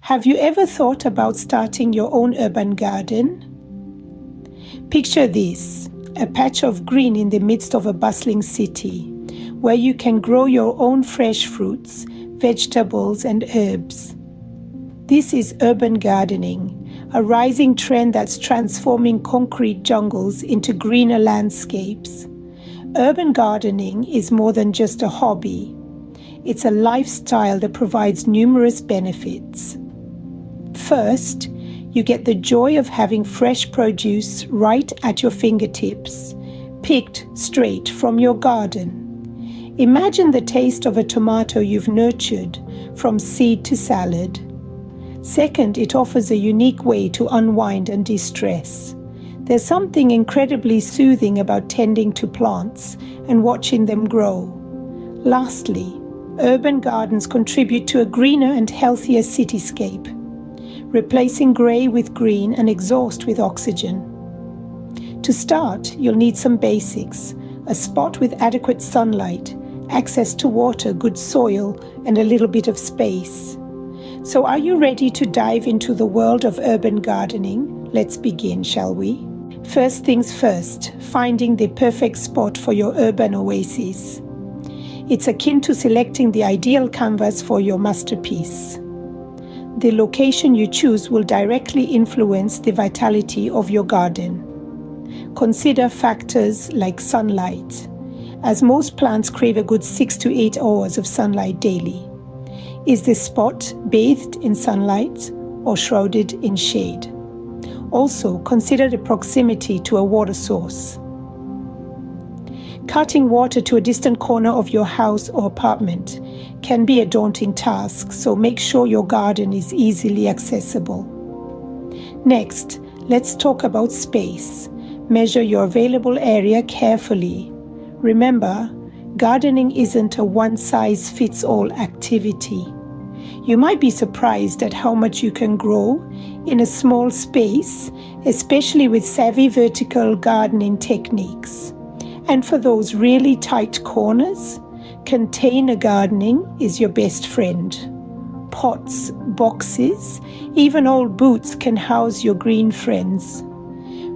Have you ever thought about starting your own urban garden? Picture this, a patch of green in the midst of a bustling city, where you can grow your own fresh fruits, vegetables, and herbs. This is urban gardening, a rising trend that's transforming concrete jungles into greener landscapes. Urban gardening is more than just a hobby. It's a lifestyle that provides numerous benefits. First, you get the joy of having fresh produce right at your fingertips, picked straight from your garden. Imagine the taste of a tomato you've nurtured from seed to salad. Second, it offers a unique way to unwind and de-stress. There's something incredibly soothing about tending to plants and watching them grow. Lastly, urban gardens contribute to a greener and healthier cityscape, replacing grey with green and exhaust with oxygen. To start, you'll need some basics: a spot with adequate sunlight, access to water, good soil, and a little bit of space. So are you ready to dive into the world of urban gardening? Let's begin, shall we? First things first, finding the perfect spot for your urban oasis. It's akin to selecting the ideal canvas for your masterpiece. The location you choose will directly influence the vitality of your garden. Consider factors like sunlight, as most plants crave a good 6 to 8 hours of sunlight daily. Is the spot bathed in sunlight or shrouded in shade? Also, consider the proximity to a water source. Cutting water to a distant corner of your house or apartment can be a daunting task, so make sure your garden is easily accessible. Next, let's talk about space. Measure your available area carefully. Remember, gardening isn't a one-size-fits-all activity. You might be surprised at how much you can grow in a small space, especially with savvy vertical gardening techniques. And for those really tight corners, container gardening is your best friend. Pots, boxes, even old boots can house your green friends.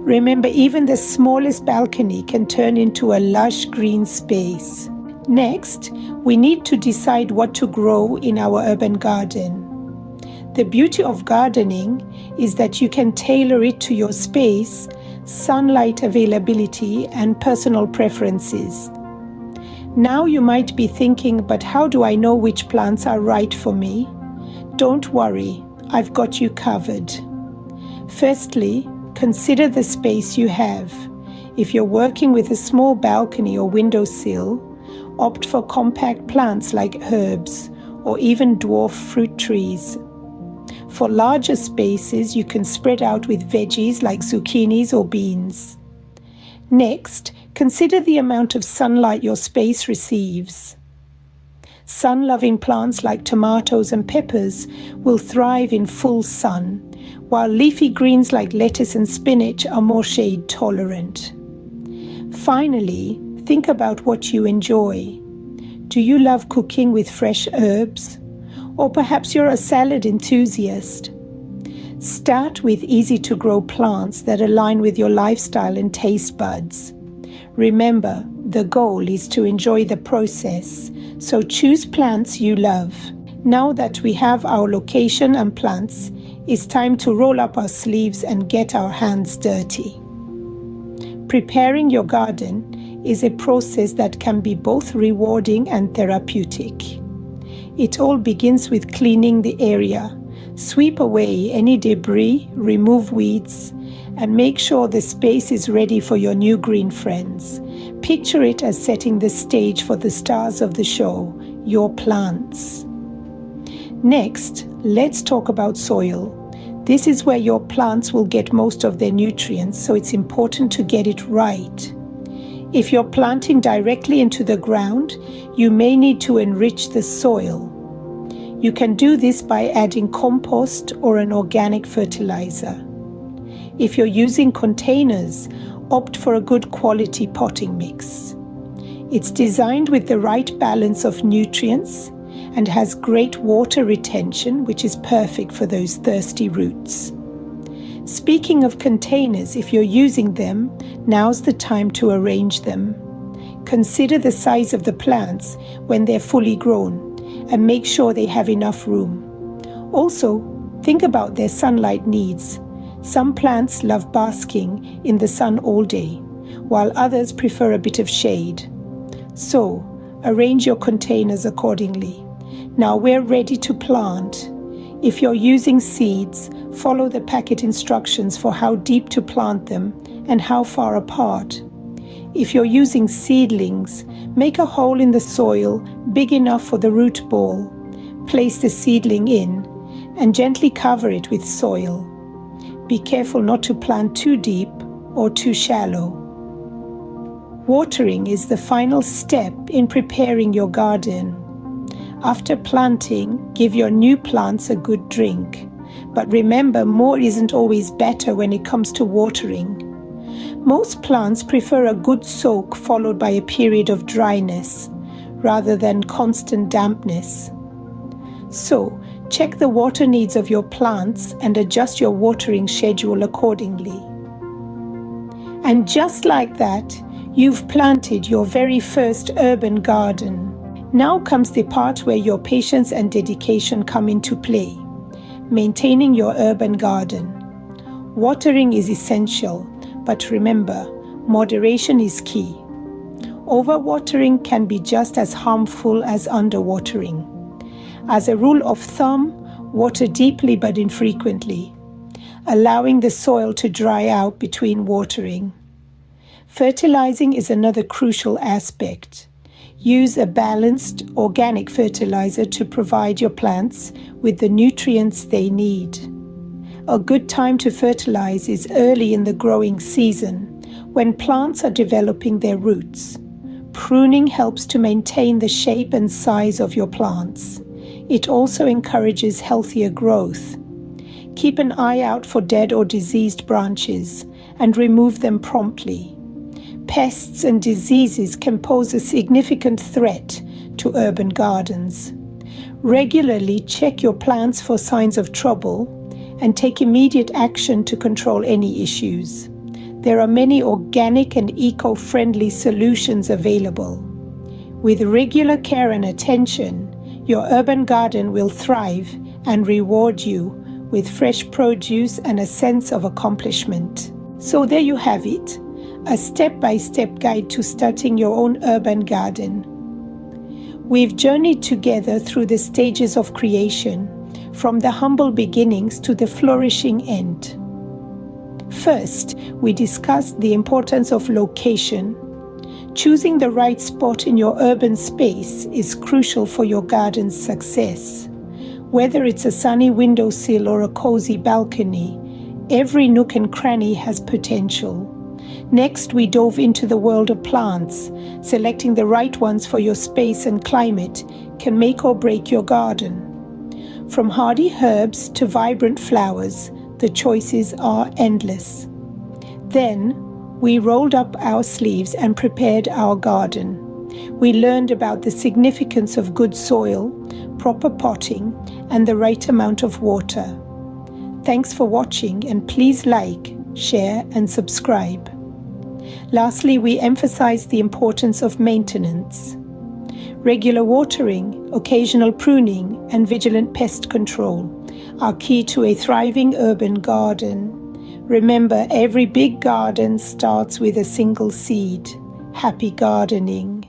Remember, even the smallest balcony can turn into a lush green space. Next, we need to decide what to grow in our urban garden. The beauty of gardening is that you can tailor it to your space, sunlight availability, and personal preferences. Now you might be thinking, but how do I know which plants are right for me? Don't worry, I've got you covered. Firstly, consider the space you have. If you're working with a small balcony or windowsill, opt for compact plants like herbs or even dwarf fruit trees. For larger spaces, you can spread out with veggies like zucchinis or beans. Next, consider the amount of sunlight your space receives. Sun-loving plants like tomatoes and peppers will thrive in full sun, while leafy greens like lettuce and spinach are more shade tolerant. Finally, think about what you enjoy. Do you love cooking with fresh herbs? Or perhaps you're a salad enthusiast. Start with easy-to-grow plants that align with your lifestyle and taste buds. Remember, the goal is to enjoy the process, so choose plants you love. Now that we have our location and plants, it's time to roll up our sleeves and get our hands dirty. Preparing your garden is a process that can be both rewarding and therapeutic. It all begins with cleaning the area. Sweep away any debris, remove weeds, and make sure the space is ready for your new green friends. Picture it as setting the stage for the stars of the show, your plants. Next, let's talk about soil. This is where your plants will get most of their nutrients, so it's important to get it right. If you're planting directly into the ground, you may need to enrich the soil. You can do this by adding compost or an organic fertilizer. If you're using containers, opt for a good quality potting mix. It's designed with the right balance of nutrients, and has great water retention, which is perfect for those thirsty roots. Speaking of containers, if you're using them, now's the time to arrange them. Consider the size of the plants when they're fully grown and make sure they have enough room. Also, think about their sunlight needs. Some plants love basking in the sun all day, while others prefer a bit of shade. So, arrange your containers accordingly. Now we're ready to plant. If you're using seeds, follow the packet instructions for how deep to plant them and how far apart. If you're using seedlings, make a hole in the soil big enough for the root ball. Place the seedling in and gently cover it with soil. Be careful not to plant too deep or too shallow. Watering is the final step in preparing your garden. After planting, give your new plants a good drink. But remember, more isn't always better when it comes to watering. Most plants prefer a good soak followed by a period of dryness, rather than constant dampness. So, check the water needs of your plants and adjust your watering schedule accordingly. And just like that, you've planted your very first urban garden. Now comes the part where your patience and dedication come into play. Maintaining your urban garden. Watering is essential, but remember, moderation is key. Overwatering can be just as harmful as underwatering. As a rule of thumb, water deeply but infrequently, allowing the soil to dry out between watering. Fertilizing is another crucial aspect. Use a balanced organic fertilizer to provide your plants with the nutrients they need. A good time to fertilize is early in the growing season, when plants are developing their roots. Pruning helps to maintain the shape and size of your plants. It also encourages healthier growth. Keep an eye out for dead or diseased branches and remove them promptly. Pests and diseases can pose a significant threat to urban gardens. Regularly check your plants for signs of trouble and take immediate action to control any issues. There are many organic and eco-friendly solutions available. With regular care and attention, your urban garden will thrive and reward you with fresh produce and a sense of accomplishment. So there you have it. A step-by-step guide to starting your own urban garden. We've journeyed together through the stages of creation, from the humble beginnings to the flourishing end. First, we discussed the importance of location. Choosing the right spot in your urban space is crucial for your garden's success. Whether it's a sunny windowsill or a cozy balcony, every nook and cranny has potential. Next, we dove into the world of plants. Selecting the right ones for your space and climate can make or break your garden. From hardy herbs to vibrant flowers, the choices are endless. Then, we rolled up our sleeves and prepared our garden. We learned about the significance of good soil, proper potting, and the right amount of water. Thanks for watching, and please like, share, and subscribe. Lastly, we emphasized the importance of maintenance. Regular watering, occasional pruning, and vigilant pest control are key to a thriving urban garden. Remember, every big garden starts with a single seed. Happy gardening.